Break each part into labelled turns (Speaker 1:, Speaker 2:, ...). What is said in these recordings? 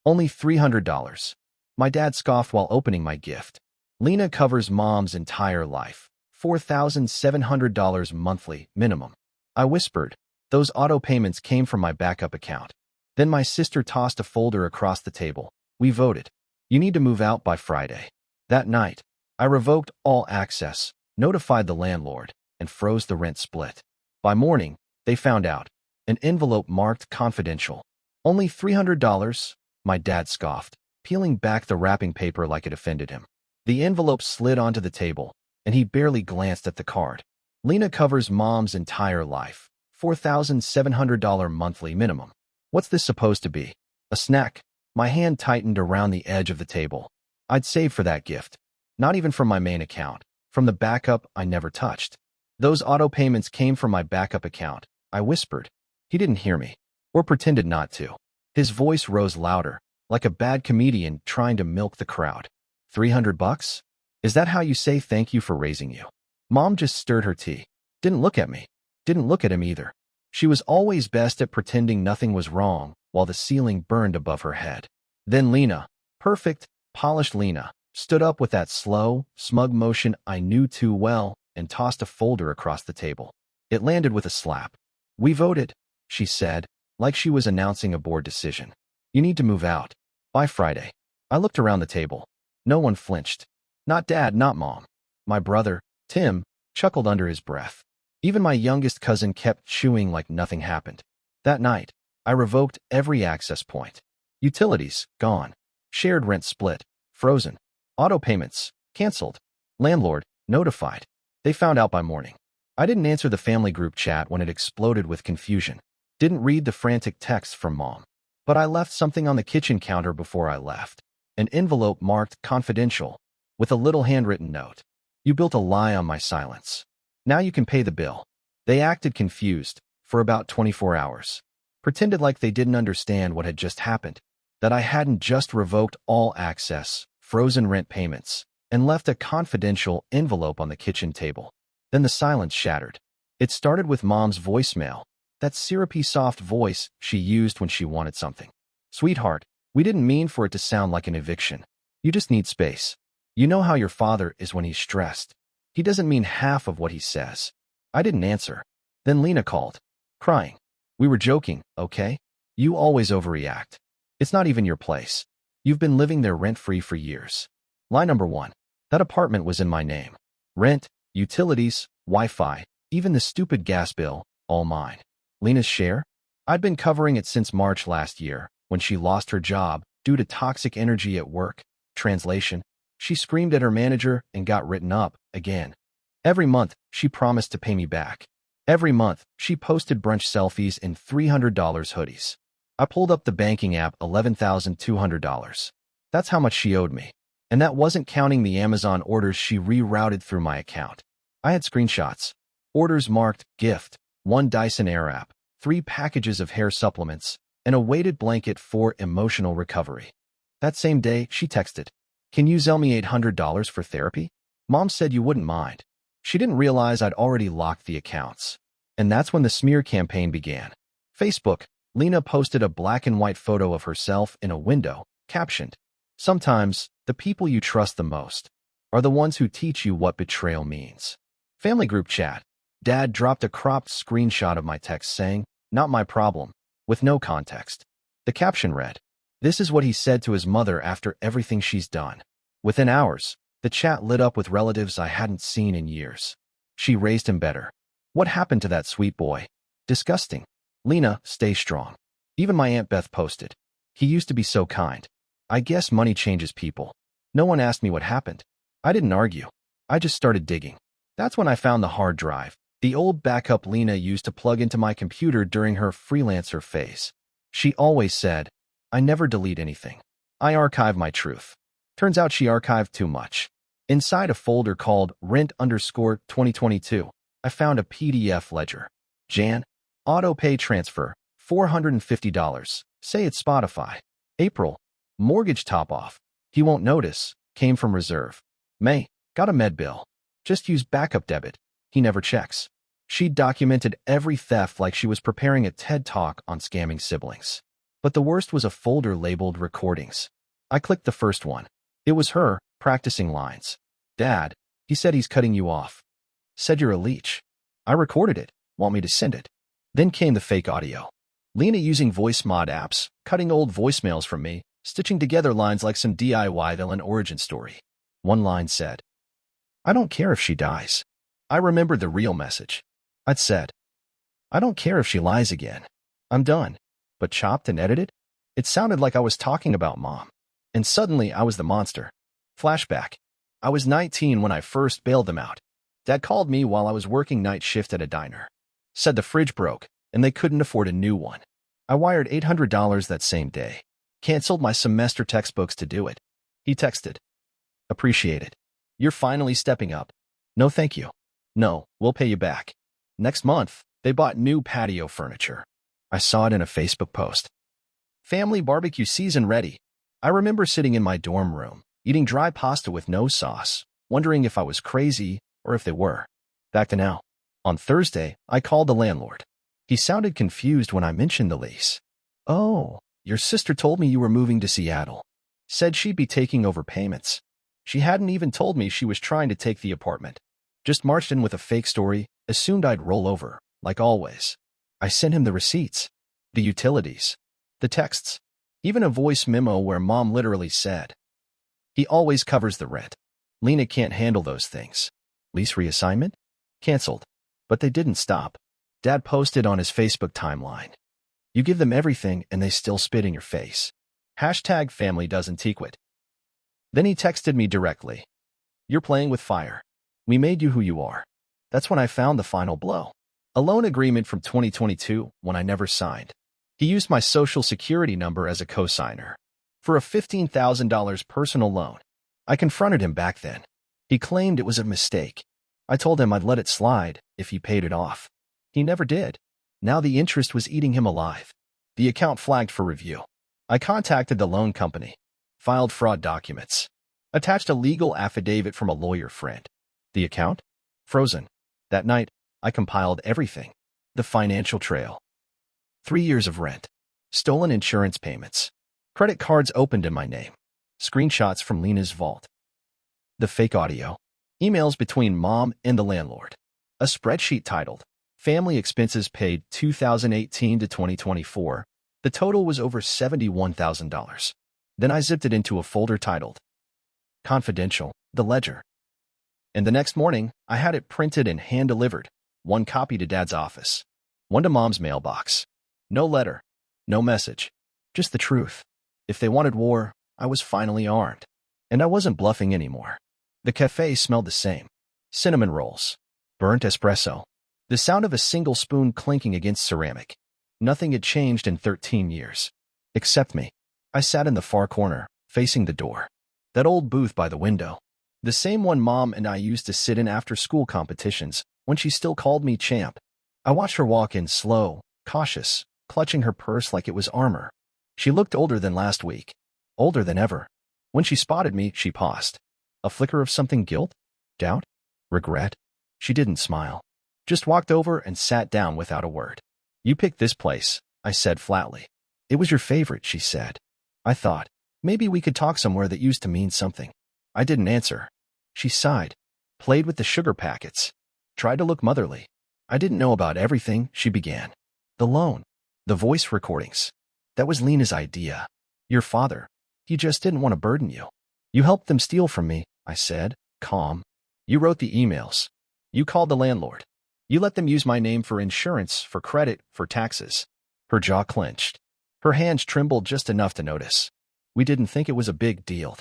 Speaker 1: Only $300. My dad scoffed while opening my gift. LENA covers mom's entire life. $4,700 monthly, minimum. I whispered. Those auto payments came from my backup account. Then my sister tossed a folder across the table. We voted. You need to move out by Friday. That night, I revoked all access, notified the landlord, and froze the rent split. By morning, they found out. An envelope marked confidential. Only $300? My dad scoffed, peeling back the wrapping paper like it offended him. The envelope slid onto the table, and he barely glanced at the card. LENA covers mom's entire life. $4,700 monthly minimum. What's this supposed to be? A snack? My hand tightened around the edge of the table. I'd saved for that gift. Not even from my main account. From the backup I never touched. Those auto payments came from my backup account, I whispered. He didn't hear me. Or pretended not to. His voice rose louder, like a bad comedian trying to milk the crowd. $300? Is that how you say thank you for raising you? Mom just stirred her tea. Didn't look at me. Didn't look at him either. She was always best at pretending nothing was wrong while the ceiling burned above her head. Then LENA, perfect, polished LENA, stood up with that slow, smug motion I knew too well and tossed a folder across the table. It landed with a slap. We voted, she said, like she was announcing a board decision. You need to move out. By Friday. I looked around the table. No one flinched. Not Dad, not Mom. My brother, Tim, chuckled under his breath. Even my youngest cousin kept chewing like nothing happened. That night, I revoked every access point. Utilities, gone. Shared rent split, frozen. Auto payments, canceled. Landlord, notified. They found out by morning. I didn't answer the family group chat when it exploded with confusion. Didn't read the frantic texts from Mom. But I left something on the kitchen counter before I left. An envelope marked confidential, with a little handwritten note. You built a lie on my silence. Now you can pay the bill. They acted confused for about 24 hours. Pretended like they didn't understand what had just happened. That I hadn't just revoked all access, frozen rent payments, and left a confidential envelope on the kitchen table. Then the silence shattered. It started with Mom's voicemail, that syrupy soft voice she used when she wanted something. Sweetheart, we didn't mean for it to sound like an eviction. You just need space. You know how your father is when he's stressed. He doesn't mean half of what he says. I didn't answer. Then LENA called, crying. We were joking, okay? You always overreact. It's not even your place. You've been living there rent-free for years. Lie number 1. That apartment was in my name. Rent, utilities, Wi-Fi, even the stupid gas bill, all mine. LENA's share? I'd been covering it since March last year, when she lost her job due to toxic energy at work. Translation, she screamed at her manager and got written up, again. Every month, she promised to pay me back. Every month, she posted brunch selfies in $300 hoodies. I pulled up the banking app, $11,200. That's how much she owed me. And that wasn't counting the Amazon orders she rerouted through my account. I had screenshots. Orders marked gift, 1 Dyson Airwrap, 3 packages of hair supplements, and a weighted blanket for emotional recovery. That same day, she texted, "Can you Zelle me $800 for therapy? Mom said you wouldn't mind." She didn't realize I'd already locked the accounts. And that's when the smear campaign began. Facebook, LENA posted a black and white photo of herself in a window, captioned, "Sometimes, the people you trust the most are the ones who teach you what betrayal means." Family group chat. Dad dropped a cropped screenshot of my text saying, "Not my problem," with no context. The caption read, "This is what he said to his mother after everything she's done." Within hours, the chat lit up with relatives I hadn't seen in years. She raised him better. What happened to that sweet boy? Disgusting. LENA, stay strong. Even my Aunt Beth posted, "He used to be so kind. I guess money changes people." No one asked me what happened. I didn't argue. I just started digging. That's when I found the hard drive, the old backup LENA used to plug into my computer during her freelancer phase. She always said, "I never delete anything. I archive my truth." Turns out she archived too much. Inside a folder called Rent_2022, I found a PDF ledger. Jan, auto pay transfer, $450. Say it's Spotify. April, mortgage top-off. He won't notice, came from reserve. May, got a med bill. Just use backup debit. He never checks. She documented every theft like she was preparing a TED Talk on scamming siblings. But the worst was a folder labeled recordings. I clicked the first one. It was her, practicing lines. Dad, he said he's cutting you off. Said you're a leech. I recorded it. Want me to send it? Then came the fake audio. LENA using voice mod apps, cutting old voicemails from me, stitching together lines like some DIY villain origin story. One line said, I don't care if she dies. I remembered the real message. I'd said, I don't care if she lies again. I'm done. But chopped and edited? It sounded like I was talking about Mom. And suddenly I was the monster. Flashback. I was 19 when I first bailed them out. Dad called me while I was working night shift at a diner. Said the fridge broke, and they couldn't afford a new one. I wired $800 that same day. Canceled my semester textbooks to do it. He texted, Appreciate it. You're finally stepping up. No thank you. No, we'll pay you back. Next month, they bought new patio furniture. I saw it in a Facebook post. Family barbecue season ready. I remember sitting in my dorm room, eating dry pasta with no sauce, wondering if I was crazy or if they were. Back to now. On Thursday, I called the landlord. He sounded confused when I mentioned the lease. Oh, your sister told me you were moving to Seattle. Said she'd be taking over payments. She hadn't even told me she was trying to take the apartment. Just marched in with a fake story, assumed I'd roll over, like always. I sent him the receipts, the utilities, the texts, even a voice memo where Mom literally said, He always covers the rent. LENA can't handle those things. Lease reassignment? Canceled. But they didn't stop. Dad posted on his Facebook timeline. You give them everything and they still spit in your face. Hashtag family doesn't tequit. Then he texted me directly. You're playing with fire. We made you who you are. That's when I found the final blow. A loan agreement from 2022 when I never signed. He used my social security number as a cosigner for a $15,000 personal loan. I confronted him back then. He claimed it was a mistake. I told him I'd let it slide if he paid it off. He never did. Now the interest was eating him alive. The account flagged for review. I contacted the loan company, filed fraud documents, attached a legal affidavit from a lawyer friend. The account? Frozen. That night, I compiled everything. The financial trail. 3 years of rent. Stolen insurance payments. Credit cards opened in my name. Screenshots from LENA's vault. The fake audio. Emails between Mom and the landlord. A spreadsheet titled, Family Expenses Paid 2018 to 2024. The total was over $71,000. Then I zipped it into a folder titled, Confidential, the ledger. And the next morning, I had it printed and hand-delivered. One copy to Dad's office. One to Mom's mailbox. No letter. No message. Just the truth. If they wanted war, I was finally armed. And I wasn't bluffing anymore. The cafe smelled the same. Cinnamon rolls. Burnt espresso. The sound of a single spoon clinking against ceramic. Nothing had changed in 13 years. Except me. I sat in the far corner, facing the door. That old booth by the window. The same one Mom and I used to sit in after school competitions, when she still called me champ. I watched her walk in slow, cautious, clutching her purse like it was armor. She looked older than last week. Older than ever. When she spotted me, she paused. A flicker of something, guilt? Doubt? Regret? She didn't smile. Just walked over and sat down without a word. You picked this place, I said flatly. It was your favorite, she said. I thought, maybe we could talk somewhere that used to mean something. I didn't answer. She sighed, played with the sugar packets, tried to look motherly. I didn't know about everything, she began. The loan, the voice recordings. That was LENA's idea. Your father, he just didn't want to burden you. You helped them steal from me, I said, calm. You wrote the emails. You called the landlord. You let them use my name for insurance, for credit, for taxes. Her jaw clenched. Her hands trembled just enough to notice. We didn't think it was a big deal.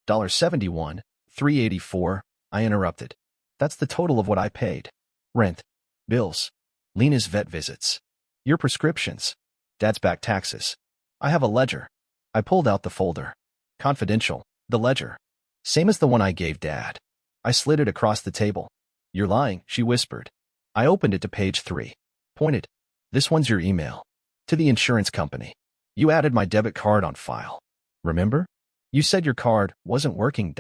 Speaker 1: $71, $384, I interrupted. That's the total of what I paid. Rent, bills, LENA's vet visits, your prescriptions, Dad's back taxes. I have a ledger. I pulled out the folder. Confidential, the ledger. Same as the one I gave Dad. I slid it across the table. You're lying, she whispered. I opened it to page 3. Pointed. This one's your email. To the insurance company. You added my debit card on file. Remember? You said your card wasn't working.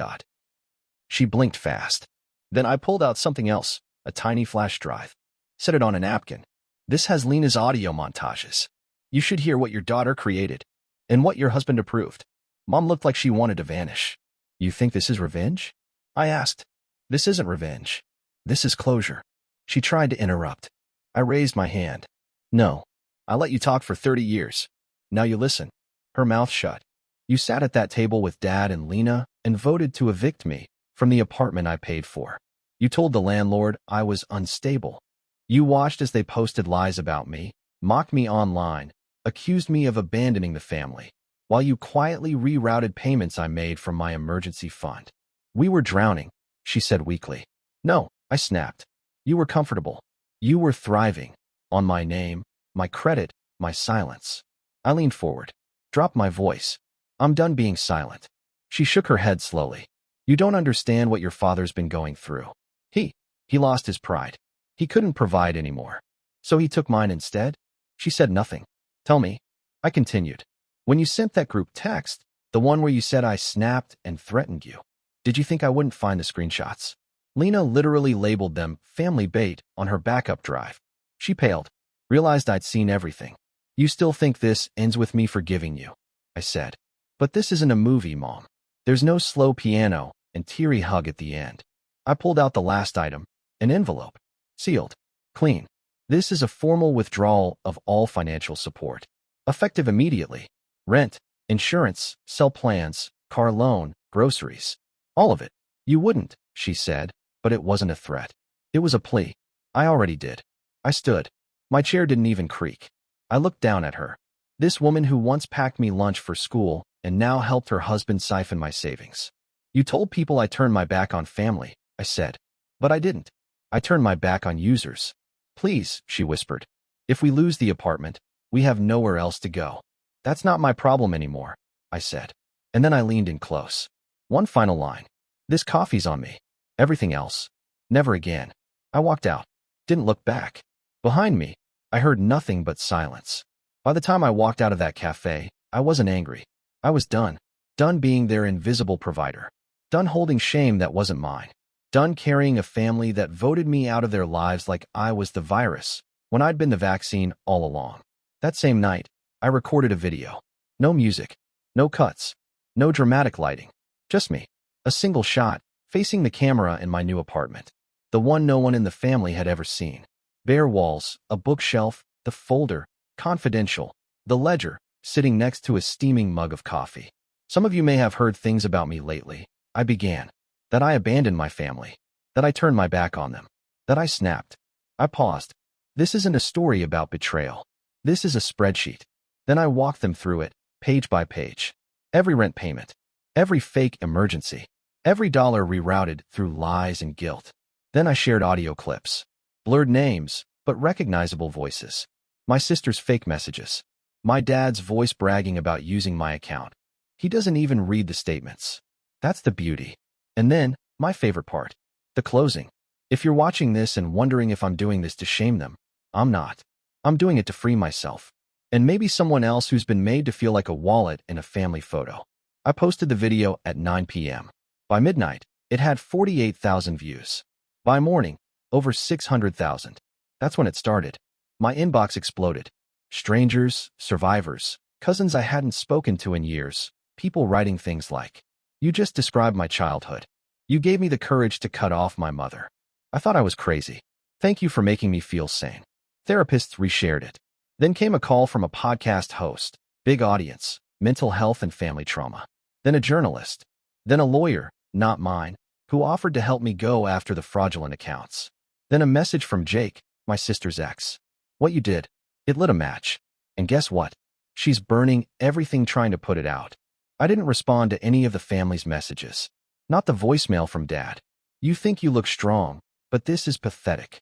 Speaker 1: She blinked fast. Then I pulled out something else, a tiny flash drive. Set it on a napkin. This has LENA's audio montages. You should hear what your daughter created. and what your husband approved. Mom looked like she wanted to vanish. You think this is revenge? I asked. This isn't revenge. This is closure. She tried to interrupt. I raised my hand. No. I let you talk for 30 years. Now you listen. Her mouth shut. You sat at that table with Dad and LENA and voted to evict me from the apartment I paid for. You told the landlord I was unstable. You watched as they posted lies about me, mocked me online, accused me of abandoning the family, while you quietly rerouted payments I made from my emergency fund. We were drowning, she said weakly. No, I snapped. You were comfortable. You were thriving. On my name, my credit, my silence. I leaned forward, dropped my voice. I'm done being silent. She shook her head slowly. You don't understand what your father's been going through. He lost his pride. He couldn't provide anymore. So he took mine instead? She said nothing. Tell me. I continued. When you sent that group text, the one where you said I snapped and threatened you, did you think I wouldn't find the screenshots? LENA literally labeled them family bait on her backup drive. She paled, realized I'd seen everything. You still think this ends with me forgiving you? I said. But this isn't a movie, Mom. There's no slow piano and teary hug at the end. I pulled out the last item, an envelope, sealed, clean. This is a formal withdrawal of all financial support. Effective immediately. Rent, insurance, cell plans, car loan, groceries. All of it. You wouldn't, she said, but it wasn't a threat. It was a plea. I already did. I stood. My chair didn't even creak. I looked down at her. This woman who once packed me lunch for school and now helped her husband siphon my savings. You told people I turned my back on family, I said. But I didn't. I turned my back on users. Please, she whispered. If we lose the apartment, we have nowhere else to go. That's not my problem anymore, I said. And then I leaned in close. One final line. This coffee's on me. Everything else. Never again. I walked out. Didn't look back. Behind me, I heard nothing but silence. By the time I walked out of that cafe, I wasn't angry. I was done. Done being their invisible provider. Done holding shame that wasn't mine. Done carrying a family that voted me out of their lives like I was the virus, when I'd been the vaccine all along. That same night, I recorded a video. No music. No cuts. No dramatic lighting. Just me. A single shot, facing the camera in my new apartment. The one no one in the family had ever seen. Bare walls, a bookshelf, the folder, confidential, the ledger, sitting next to a steaming mug of coffee. Some of you may have heard things about me lately. I began. That I abandoned my family. That I turned my back on them. That I snapped. I paused. This isn't a story about betrayal. This is a spreadsheet. Then I walked them through it, page by page. Every rent payment. Every fake emergency. Every dollar rerouted through lies and guilt. Then I shared audio clips. Blurred names, but recognizable voices. My sister's fake messages. My dad's voice bragging about using my account. He doesn't even read the statements. That's the beauty. And then, my favorite part. The closing. If you're watching this and wondering if I'm doing this to shame them, I'm not. I'm doing it to free myself. And maybe someone else who's been made to feel like a wallet in a family photo. I posted the video at 9 p.m. By midnight, it had 48,000 views. By morning, over 600,000. That's when it started. My inbox exploded. Strangers, survivors, cousins I hadn't spoken to in years, people writing things like, "You just described my childhood. You gave me the courage to cut off my mother. I thought I was crazy. Thank you for making me feel sane." Therapists reshared it. Then came a call from a podcast host, big audience, mental health and family trauma. Then a journalist. Then a lawyer, not mine, who offered to help me go after the fraudulent accounts. Then a message from Jake, my sister's ex. What you did, it lit a match. And guess what? She's burning everything trying to put it out. I didn't respond to any of the family's messages. Not the voicemail from Dad. "You think you look strong, but this is pathetic."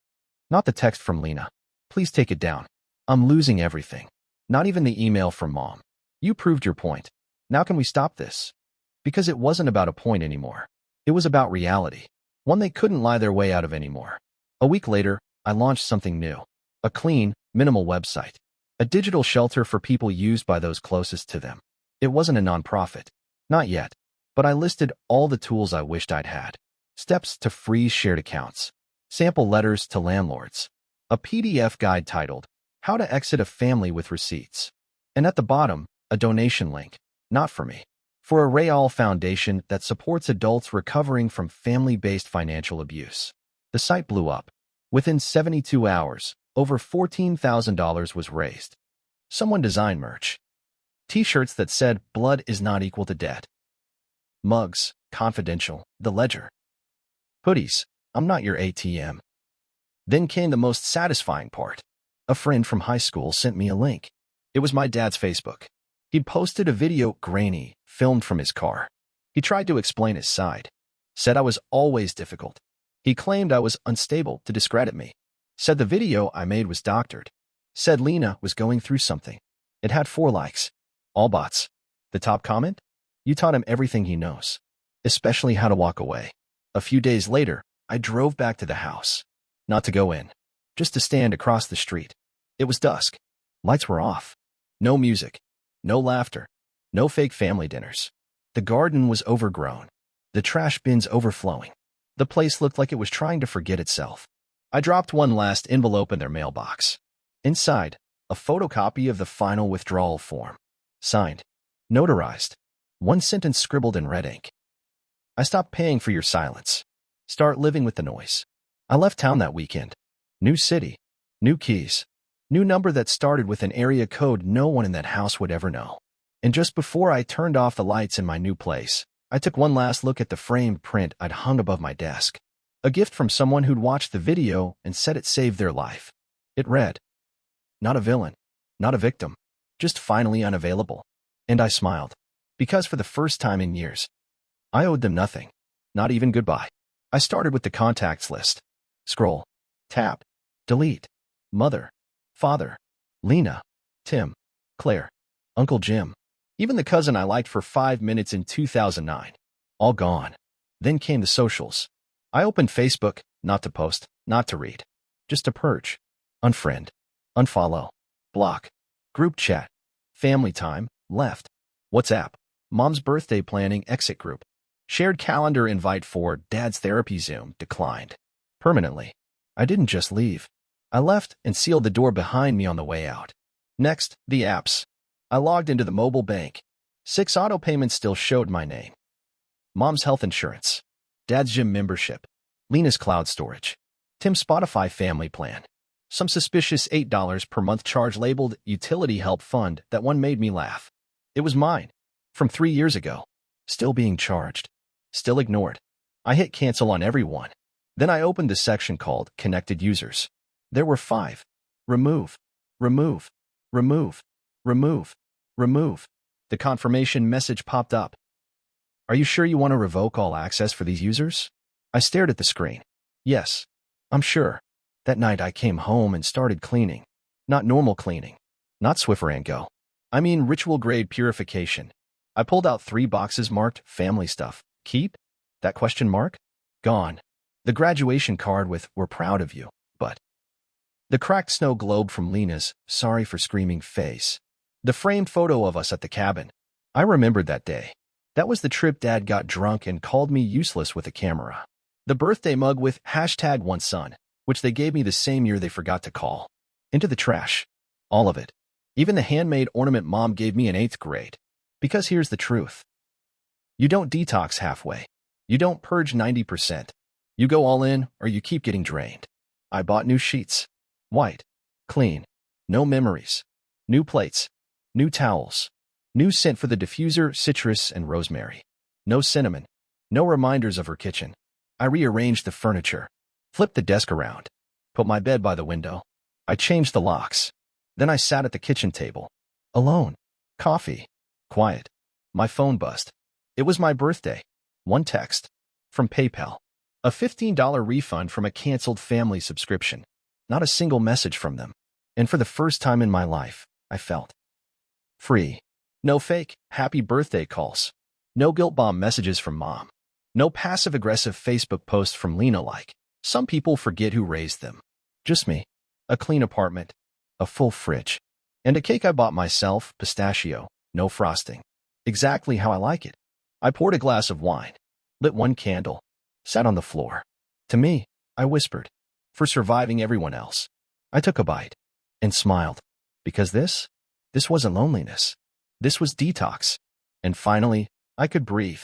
Speaker 1: Not the text from LENA. "Please take it down. I'm losing everything." Not even the email from Mom. "You proved your point. Now can we stop this?" Because it wasn't about a point anymore. It was about reality. One they couldn't lie their way out of anymore. A week later, I launched something new. A clean, minimal website. A digital shelter for people used by those closest to them. It wasn't a nonprofit. Not yet. But I listed all the tools I wished I'd had. Steps to freeze shared accounts. Sample letters to landlords. A PDF guide titled, "How to Exit a Family with Receipts." And at the bottom, A donation link. Not for me. For a Real Foundation that supports adults recovering from family-based financial abuse. The site blew up. Within 72 hours, over $14,000 was raised. Someone designed merch. T-shirts that said, "Blood is not equal to debt." Mugs, confidential, the ledger. Hoodies, "I'm not your ATM." Then came the most satisfying part. A friend from high school sent me a link. It was my dad's Facebook. He'd posted a video, grainy, filmed from his car. He tried to explain his side. Said I was always difficult. He claimed I was unstable to discredit me. Said the video I made was doctored. Said LENA was going through something. It had 4 likes. All bots. The top comment? "You taught him everything he knows, especially how to walk away." A few days later, I drove back to the house. Not to go in, just to stand across the street. It was dusk. Lights were off. No music. No laughter. No fake family dinners. The garden was overgrown. The trash bins overflowing. The place looked like it was trying to forget itself. I dropped one last envelope in their mailbox. Inside, a photocopy of the final withdrawal form. Signed. Notarized. One sentence scribbled in red ink. "I stopped paying for your silence. Start living with the noise." I left town that weekend. New city. New keys. New number that started with an area code no one in that house would ever know. And just before I turned off the lights in my new place, I took one last look at the framed print I'd hung above my desk. A gift from someone who'd watched the video and said it saved their life. It read, "Not a villain, not a victim, just finally unavailable." And I smiled, because for the first time in years, I owed them nothing, not even goodbye. I started with the contacts list. Scroll, tap, delete, mother, father, LENA, Tim, Claire, Uncle Jim, even the cousin I liked for 5 minutes in 2009. All gone. Then came the socials. I opened Facebook, not to post, not to read, just to purge, unfriend, unfollow, block, group chat, family time, left, WhatsApp, mom's birthday planning exit group, shared calendar invite for dad's therapy Zoom declined. Permanently. I didn't just leave. I left and sealed the door behind me on the way out. Next, the apps. I logged into the mobile bank. 6 auto payments still showed my name. Mom's health insurance. Dad's gym membership. LENA's cloud storage. Tim's Spotify family plan. Some suspicious $8 per month charge labeled utility help fund that one made me laugh. It was mine. From 3 years ago. Still being charged. Still ignored. I hit cancel on everyone. Then I opened the section called Connected Users. There were 5. Remove. Remove. Remove. Remove. Remove. The confirmation message popped up. "Are you sure you want to revoke all access for these users?" I stared at the screen. Yes, I'm sure. That night I came home and started cleaning. Not normal cleaning. Not Swiffer and Go. I mean ritual-grade purification. I pulled out 3 boxes marked family stuff. Keep? That question mark? Gone. The graduation card with "We're proud of you," but the cracked snow globe from LENA's "Sorry for Screaming" face. The framed photo of us at the cabin. I remembered that day. That was the trip Dad got drunk and called me useless with a camera. The birthday mug with #OneSon, which they gave me the same year they forgot to call. Into the trash. All of it. Even the handmade ornament Mom gave me in 8th grade. Because here's the truth. You don't detox halfway. You don't purge 90%. You go all in, or you keep getting drained. I bought new sheets. White. Clean. No memories. New plates. New towels. New scent for the diffuser, citrus and rosemary. No cinnamon. No reminders of her kitchen. I rearranged the furniture. Flipped the desk around. Put my bed by the window. I changed the locks. Then I sat at the kitchen table. Alone. Coffee. Quiet. My phone buzzed. It was my birthday. One text. From PayPal. A $15 refund from a canceled family subscription. Not a single message from them. And for the first time in my life, I felt free. No fake happy birthday calls. No guilt bomb messages from Mom. No passive-aggressive Facebook posts from LENA like, "Some people forget who raised them." Just me. A clean apartment. A full fridge. And a cake I bought myself, pistachio, no frosting. Exactly how I like it. I poured a glass of wine. Lit one candle. Sat on the floor. To me, I whispered, for surviving everyone else. I took a bite. And smiled. Because this wasn't loneliness. This was detox. And finally, I could breathe.